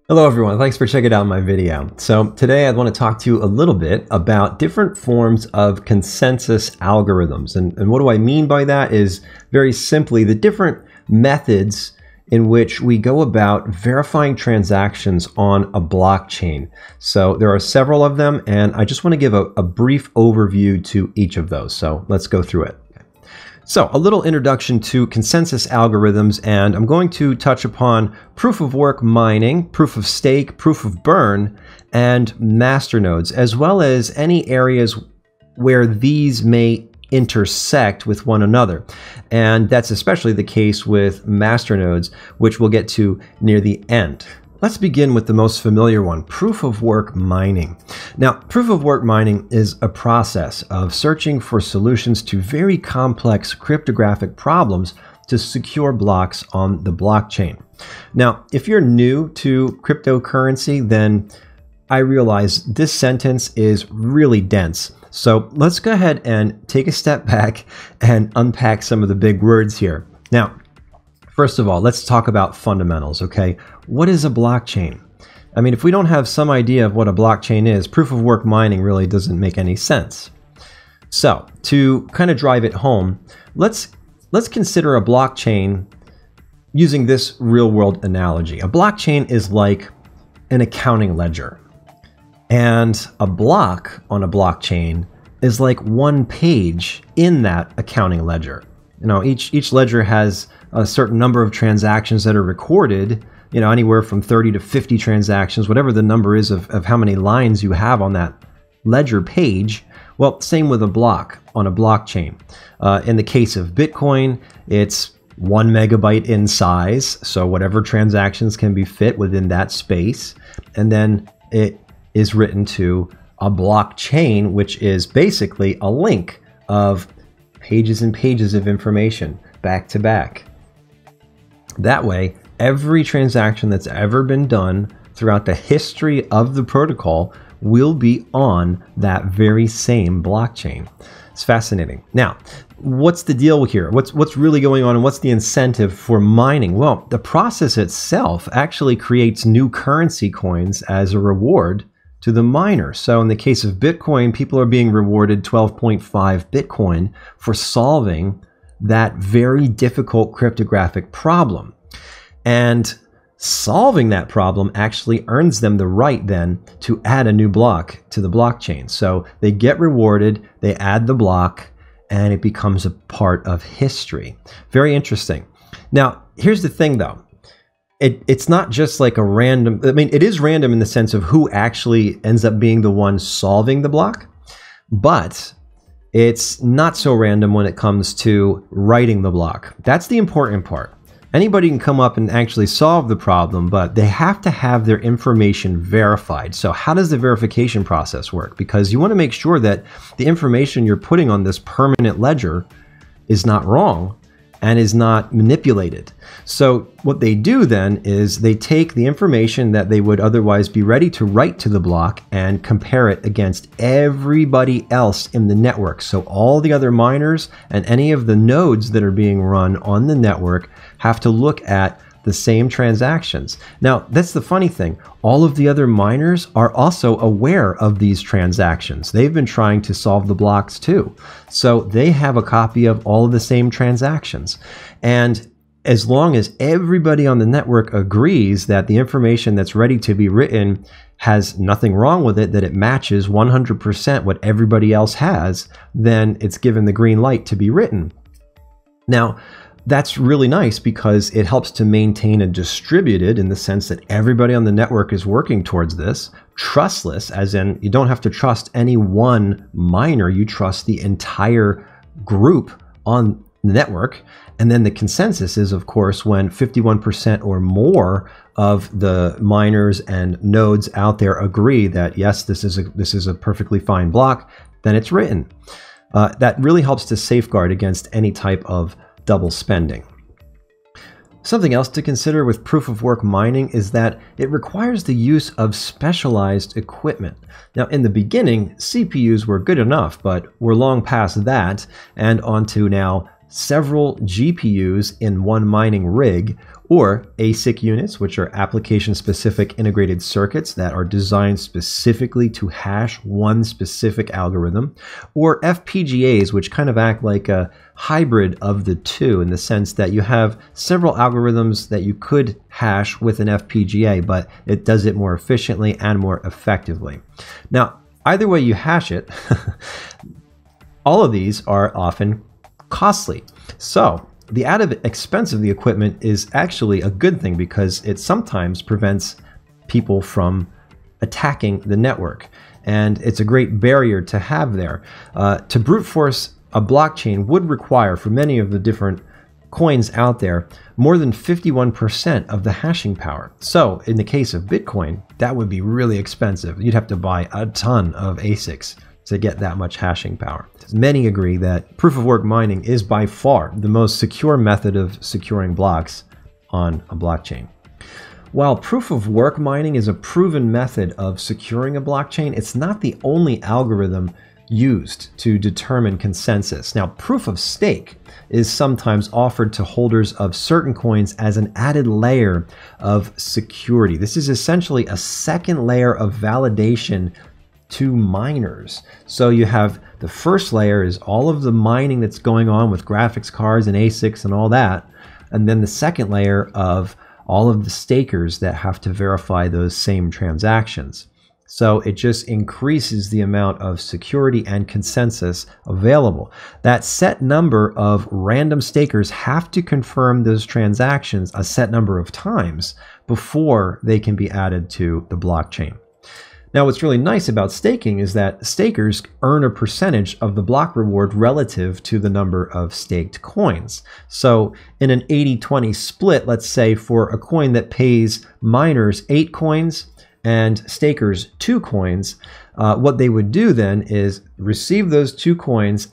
Hello everyone, thanks for checking out my video. So today I want to talk to you a little bit about different forms of consensus algorithms. And what do I mean by that is very simply the different methods in which we go about verifying transactions on a blockchain. So there are several of them, and I just want to give a brief overview to each of those. So let's go through it. So a little introduction to consensus algorithms, and I'm going to touch upon proof of work mining, proof of stake, proof of burn, and MasterNodes, as well as any areas where these may intersect with one another. And that's especially the case with MasterNodes, which we'll get to near the end. Let's begin with the most familiar one, proof of work mining. Now, proof of work mining is a process of searching for solutions to very complex cryptographic problems to secure blocks on the blockchain. Now, if you're new to cryptocurrency, then I realize this sentence is really dense. So let's go ahead and take a step back and unpack some of the big words here. Now, first of all, let's talk about fundamentals, okay? What is a blockchain? I mean, if we don't have some idea of what a blockchain is, proof of work mining really doesn't make any sense. So, to kind of drive it home, let's consider a blockchain using this real-world analogy. A blockchain is like an accounting ledger, and a block on a blockchain is like one page in that accounting ledger. You know, each ledger has a certain number of transactions that are recorded, you know, anywhere from 30 to 50 transactions, whatever the number is of how many lines you have on that ledger page. Well, same with a block on a blockchain. In the case of Bitcoin, it's 1 megabyte in size, so whatever transactions can be fit within that space. And then it is written to a blockchain, which is basically a link of pages and pages of information back to back. That way, every transaction that's ever been done throughout the history of the protocol will be on that very same blockchain. It's fascinating. Now, what's the deal here? What's really going on, and what's the incentive for mining? Well, the process itself actually creates new currency coins as a reward to the miner. So in the case of Bitcoin, people are being rewarded 12.5 Bitcoin for solving that very difficult cryptographic problem. And solving that problem actually earns them the right then to add a new block to the blockchain. So they get rewarded, they add the block, and it becomes a part of history. Very interesting. Now, here's the thing though. It's not just like a random, I mean, it is random in the sense of who actually ends up being the one solving the block, but it's not so random when it comes to writing the block. That's the important part. Anybody can come up and actually solve the problem, but they have to have their information verified. So how does the verification process work? Because you want to make sure that the information you're putting on this permanent ledger is not wrong and is not manipulated. So what they do then is they take the information that they would otherwise be ready to write to the block and compare it against everybody else in the network. So all the other miners and any of the nodes that are being run on the network have to look at the same transactions. Now, that's the funny thing. All of the other miners are also aware of these transactions. They've been trying to solve the blocks too. So they have a copy of all of the same transactions. And as long as everybody on the network agrees that the information that's ready to be written has nothing wrong with it, that it matches 100% what everybody else has, then it's given the green light to be written. Now, that's really nice because it helps to maintain a distributed, in the sense that everybody on the network is working towards this, trustless, as in you don't have to trust any one miner, you trust the entire group on the network. And then the consensus is, of course, when 51% or more of the miners and nodes out there agree that yes, this is a perfectly fine block, then it's written. That really helps to safeguard against any type of double spending. Something else to consider with proof of work mining is that it requires the use of specialized equipment. Now, in the beginning, CPUs were good enough, but we're long past that and onto now several GPUs in one mining rig, or ASIC units, which are application-specific integrated circuits that are designed specifically to hash one specific algorithm, or FPGAs, which kind of act like a hybrid of the two in the sense that you have several algorithms that you could hash with an FPGA, but it does it more efficiently and more effectively. Now, either way you hash it, all of these are often costly. So the added expense of the equipment is actually a good thing because it sometimes prevents people from attacking the network. And it's a great barrier to have there. To brute force a blockchain would require, for many of the different coins out there, more than 51% of the hashing power. So in the case of Bitcoin, that would be really expensive. You'd have to buy a ton of ASICs to get that much hashing power. Many agree that proof-of-work mining is by far the most secure method of securing blocks on a blockchain. While proof-of-work mining is a proven method of securing a blockchain, it's not the only algorithm used to determine consensus. Now, proof-of-stake is sometimes offered to holders of certain coins as an added layer of security. This is essentially a second layer of validation to miners. So you have the first layer is all of the mining that's going on with graphics cards and ASICs and all that. And then the second layer of all of the stakers that have to verify those same transactions. So it just increases the amount of security and consensus available. That set number of random stakers have to confirm those transactions a set number of times before they can be added to the blockchain. Now, what's really nice about staking is that stakers earn a percentage of the block reward relative to the number of staked coins. So in an 80-20 split, let's say for a coin that pays miners 8 coins and stakers 2 coins, what they would do then is receive those 2 coins,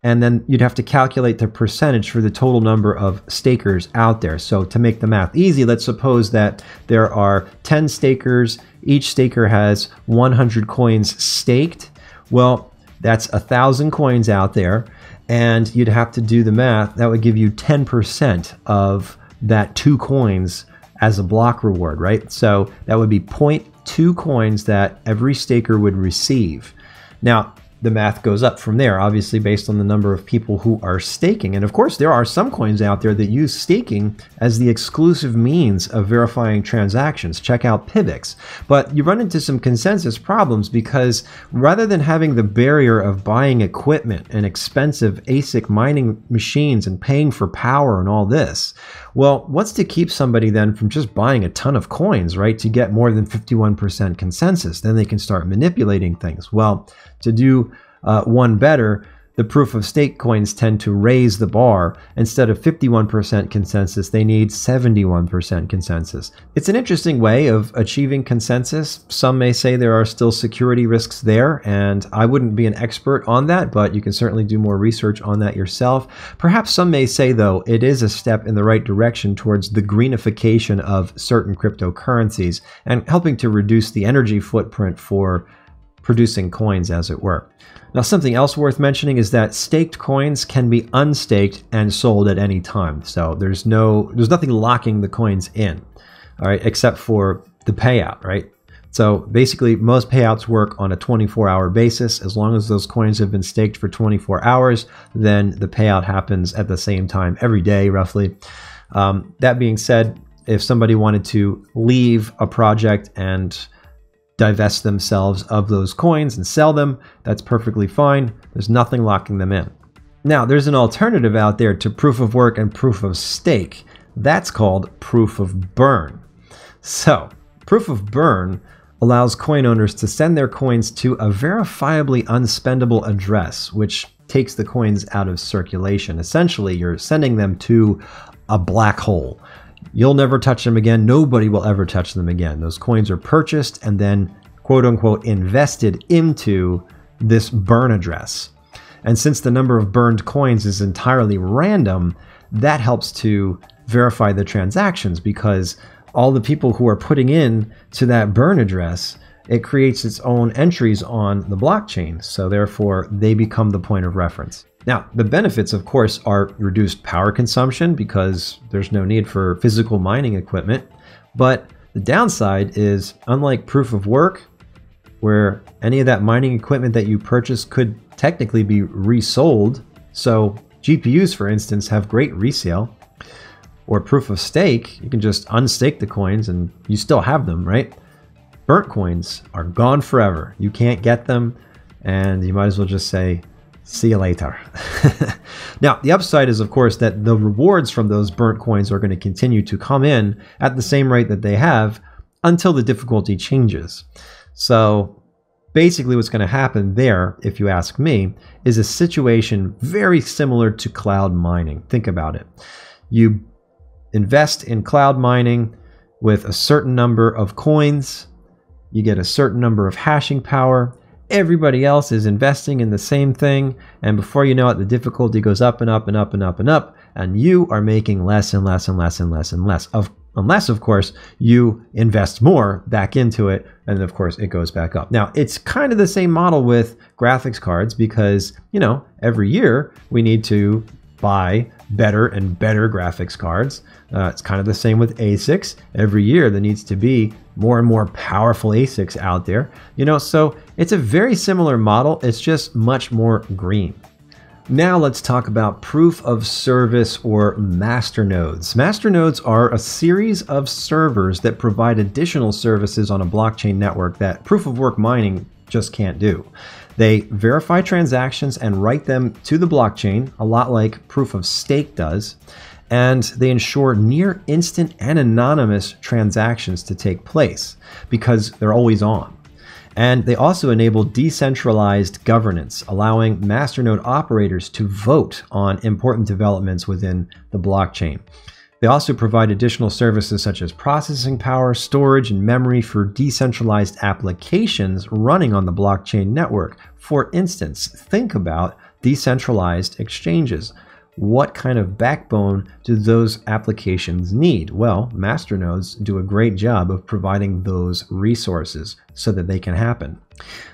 and then you'd have to calculate the percentage for the total number of stakers out there. So to make the math easy, let's suppose that there are 10 stakers. Each staker has 100 coins staked. Well, that's 1,000 coins out there, and you'd have to do the math. That would give you 10% of that 2 coins as a block reward, right? So that would be 0.2 coins that every staker would receive. Now, the math goes up from there, obviously based on the number of people who are staking. And of course, there are some coins out there that use staking as the exclusive means of verifying transactions. Check out Pivx. But you run into some consensus problems because rather than having the barrier of buying equipment and expensive ASIC mining machines and paying for power and all this, well, what's to keep somebody then from just buying a ton of coins, right, to get more than 51% consensus? Then they can start manipulating things. Well, to do one better, the proof of stake coins tend to raise the bar. Instead of 51% consensus, they need 71% consensus. It's an interesting way of achieving consensus. Some may say there are still security risks there, and I wouldn't be an expert on that, but you can certainly do more research on that yourself. Perhaps some may say, though, it is a step in the right direction towards the greenification of certain cryptocurrencies and helping to reduce the energy footprint for producing coins, as it were. Now, something else worth mentioning is that staked coins can be unstaked and sold at any time. So there's nothing locking the coins in, all right, except for the payout, right? So basically, most payouts work on a 24-hour basis. As long as those coins have been staked for 24 hours, then the payout happens at the same time every day, roughly. That being said, if somebody wanted to leave a project and divest themselves of those coins and sell them, that's perfectly fine. There's nothing locking them in. Now, there's an alternative out there to proof of work and proof of stake. That's called proof of burn. So, proof of burn allows coin owners to send their coins to a verifiably unspendable address, which takes the coins out of circulation. Essentially, you're sending them to a black hole. You'll never touch them again. Nobody will ever touch them again. Those coins are purchased and then, quote unquote, invested into this burn address. And since the number of burned coins is entirely random, that helps to verify the transactions because all the people who are putting in to that burn address, it creates its own entries on the blockchain. So therefore, they become the point of reference. Now, the benefits, of course, are reduced power consumption because there's no need for physical mining equipment. But the downside is, unlike proof of work, where any of that mining equipment that you purchase could technically be resold. So GPUs, for instance, have great resale. Or proof of stake, you can just unstake the coins and you still have them, right? Burnt coins are gone forever. You can't get them, and you might as well just say, see you later. Now, the upside is, of course, that the rewards from those burnt coins are going to continue to come in at the same rate that they have until the difficulty changes. So basically what's going to happen there, if you ask me, is a situation very similar to cloud mining. Think about it. You invest in cloud mining with a certain number of coins, you get a certain number of hashing power. Everybody else is investing in the same thing, and before you know it, the difficulty goes up and up and up and up and up, and you are making less and less and less and less and less. Unless, of course, you invest more back into it, and then, of course, it goes back up. Now, it's kind of the same model with graphics cards because, you know, every year we need to buy better and better graphics cards. It's kind of the same with ASICs. Every year there needs to be more and more powerful ASICs out there. You know, so it's a very similar model. It's just much more green. Now let's talk about proof of service, or MasterNodes. MasterNodes are a series of servers that provide additional services on a blockchain network that proof of work mining just can't do. They verify transactions and write them to the blockchain, a lot like proof of stake does, and they ensure near instant and anonymous transactions to take place because they're always on. And they also enable decentralized governance, allowing masternode operators to vote on important developments within the blockchain. They also provide additional services such as processing power, storage, and memory for decentralized applications running on the blockchain network. For instance, think about decentralized exchanges. What kind of backbone do those applications need? Well, masternodes do a great job of providing those resources so that they can happen.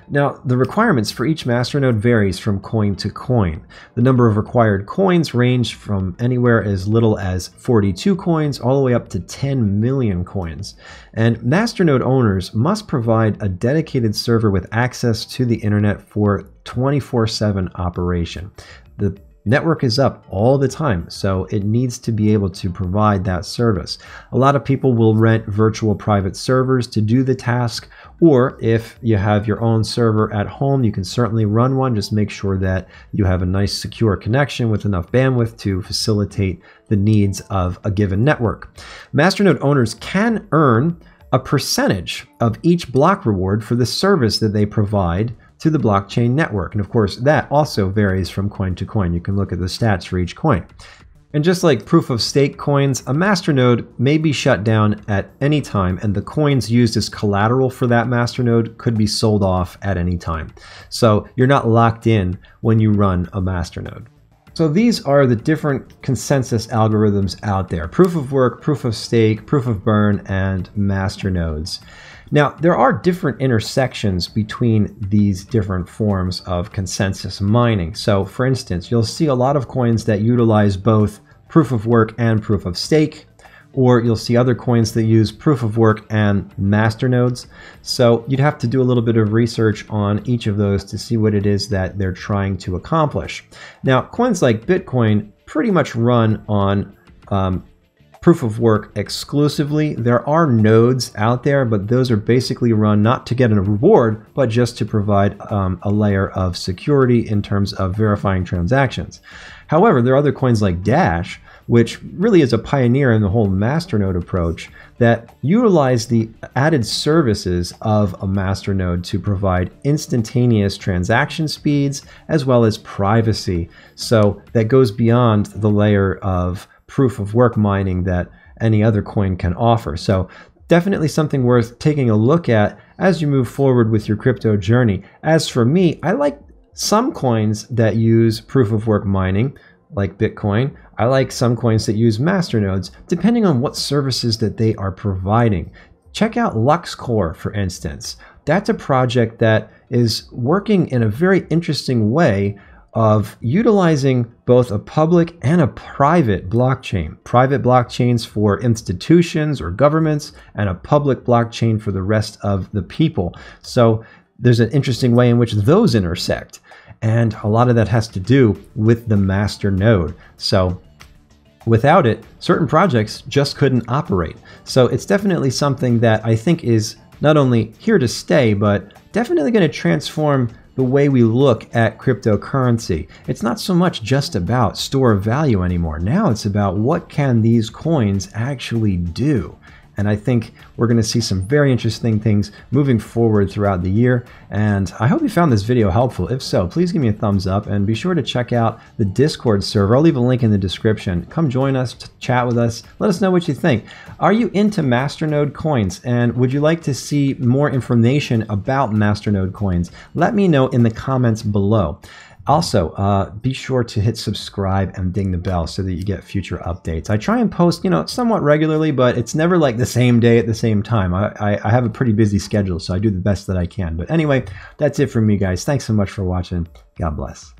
Now, the requirements for each masternode varies from coin to coin. The number of required coins range from anywhere as little as 42 coins all the way up to 10 million coins. And masternode owners must provide a dedicated server with access to the internet for 24/7 operation. The network is up all the time, so it needs to be able to provide that service. A lot of people will rent virtual private servers to do the task, or if you have your own server at home, you can certainly run one. Just make sure that you have a nice secure connection with enough bandwidth to facilitate the needs of a given network. Masternode owners can earn a percentage of each block reward for the service that they provide to the blockchain network. And of course, that also varies from coin to coin. You can look at the stats for each coin. And just like proof of stake coins, a masternode may be shut down at any time, and the coins used as collateral for that masternode could be sold off at any time. So you're not locked in when you run a masternode. So these are the different consensus algorithms out there: proof of work, proof of stake, proof of burn, and masternodes. Now, there are different intersections between these different forms of consensus mining. So, for instance, you'll see a lot of coins that utilize both proof of work and proof of stake, or you'll see other coins that use proof of work and masternodes. So you'd have to do a little bit of research on each of those to see what it is that they're trying to accomplish. Now, coins like Bitcoin pretty much run on proof of work exclusively. There are nodes out there, but those are basically run not to get a reward, but just to provide a layer of security in terms of verifying transactions. However, there are other coins like Dash, which really is a pioneer in the whole masternode approach, that utilize the added services of a masternode to provide instantaneous transaction speeds as well as privacy. So that goes beyond the layer of proof of work mining that any other coin can offer. So definitely something worth taking a look at as you move forward with your crypto journey. As for me, I like some coins that use proof of work mining, like Bitcoin. I like some coins that use masternodes, depending on what services that they are providing. Check out LuxCore, for instance. That's a project that is working in a very interesting way of utilizing both a public and a private blockchain. Private blockchains for institutions or governments, and a public blockchain for the rest of the people. So there's an interesting way in which those intersect. And a lot of that has to do with the master node. So without it, certain projects just couldn't operate. So it's definitely something that I think is not only here to stay, but definitely going to transform the way we look at cryptocurrency. It's not so much just about store of value anymore. Now it's about what can these coins actually do. And I think we're going to see some very interesting things moving forward throughout the year. And I hope you found this video helpful. If so, please give me a thumbs up and be sure to check out the Discord server. I'll leave a link in the description. Come join us, chat with us. Let us know what you think. Are you into MasterNode coins? And would you like to see more information about MasterNode coins? Let me know in the comments below. Also, be sure to hit subscribe and ding the bell so that you get future updates. I try and post, somewhat regularly, but it's never like the same day at the same time. I have a pretty busy schedule, so I do the best that I can. But anyway, that's it from me, guys. Thanks so much for watching. God bless.